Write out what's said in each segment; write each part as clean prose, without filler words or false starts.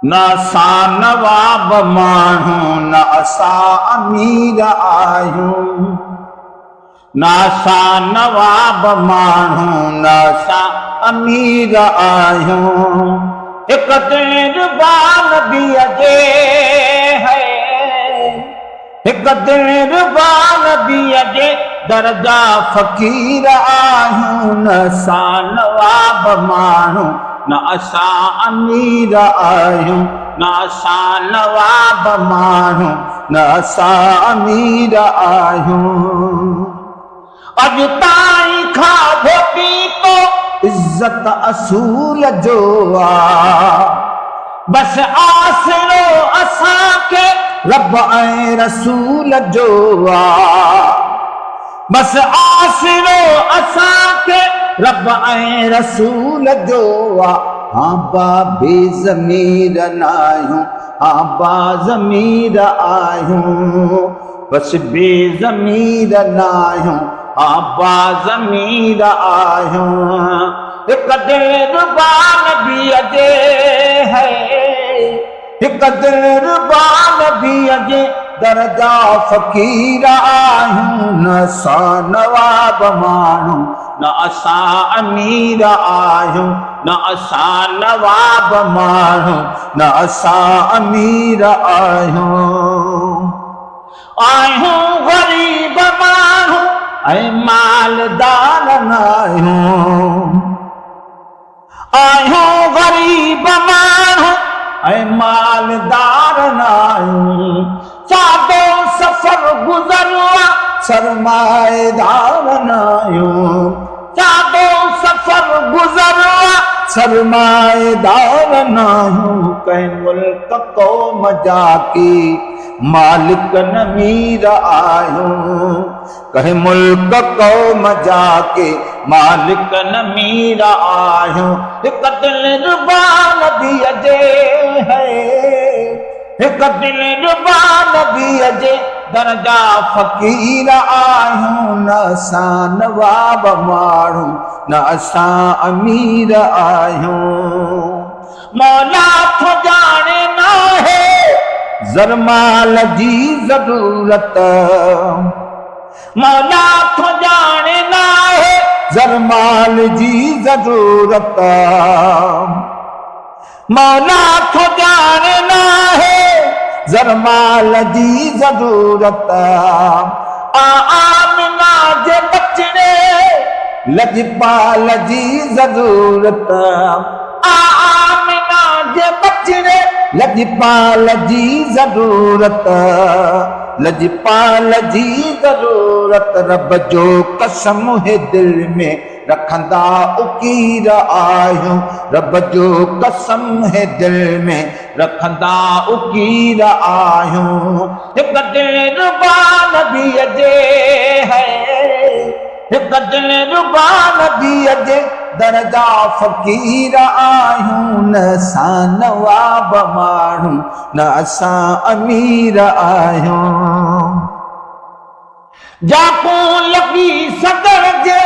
न असां नवाब माण्हू न असां अमीर आहियूं न असां नवाब माण्हू न असां अमीर आहियूं हिकु दिलबान नबीअ जे है हिकु दिलबान नबीअ जे दर्जा फ़क़ीर आहियूं न असां नवाब माण्हू न असां अमीर आहियूं न असां नवाब माण्हू न असां अमीर आहियूं अॼु ताईं खाधो पीतो इज़त असूल जो आहे बस आसरो असांखे रब ऐं रसूल जो आहे बस आसरो असांखे रब ऐं रसूल जो आहे हाँ बाबे ज़मीर नाहियूं हाँ बाज़मीर आहियूं बस बेज़मीर नाहियूं हाँ बाज़मीर आहियूं हिकु दिलबान नबीअ जे है हिकु दिलबान नबीअ जे दर्जा फ़क़ीर आहियूं न असां नवाब माण्हू न असां अमीर आहियूं न असां नवाब माण्हू न असां अमीर आहियूं ग़रीब माण्हू ऐं मालदार आहियूं ग़रीब माण्हू ऐं मालदार नाहियूं सादो सफ़र गुज़रो सरमाएदार नाहियूं सादो सफ़र गुज़रो सरमाएदार नाहियूं कंहिं मुल्क क़ौम जा की मालिक नमीर आहियूं कंहिं मुल्क क़ौम जा के मालिक नमीर आहियूं हिकु दिलबान नबीअ जे है हिकु दिलबान नबीअ जे दर्जा फ़क़ीर आहियूं न असां नवाब माण्हू न असां अमीर आहियूं मौला थो ॼाणे नाहे ज़रमाल जी ज़रूरत मौला थो ॼाणे नाहे ज़रमाल जी ज़रूरत मौला थो ॼाणे नाहे ज़रमाल जी ज़रूरत आमिना जे बचड़े लजपाल जी ज़रूरत आमिना जे बचड़े लजपाल जी ज़रूरत लजपाल जी ज़रूरत रब जो कसम है दिल में रखंदा उकीर आहियूं रब जो कसम है दिल में रखंदा उकीर आहियूं हिकु दिलबान नबीअ जे है हिकु दिलबान नबीअ जे दर्जा फ़क़ीर आहियूं न असां नवाब माण्हू न असां अमीर आहियूं जाकूं लॻी सदर जे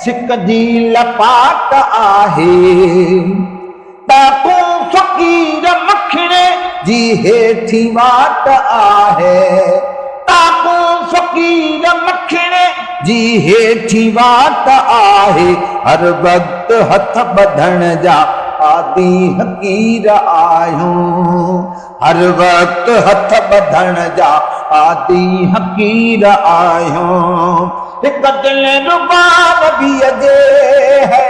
सिक जी लपाट आहे ताकूं फ़क़ीर मखणे जी हेठी वाट आहे ताकूं फ़क़ीर मखणे जी हेठी वाट आहे हर वक्त हथ ॿधण जा आदि हकीर आहियूं हर वक्त हथ ॿधण जा आदि हकीर आहियूं हिकु दिलबान नबीअ जे है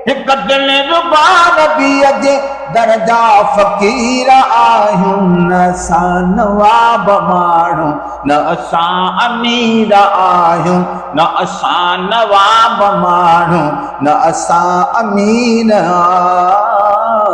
हिकु दिलबान नबीअ जे दर्जा फ़क़ीर आहियूं न असां नवाब माण्हू न असां अमीर आहियूं न असां नवाब माण्हू न असां अमीर आहियूं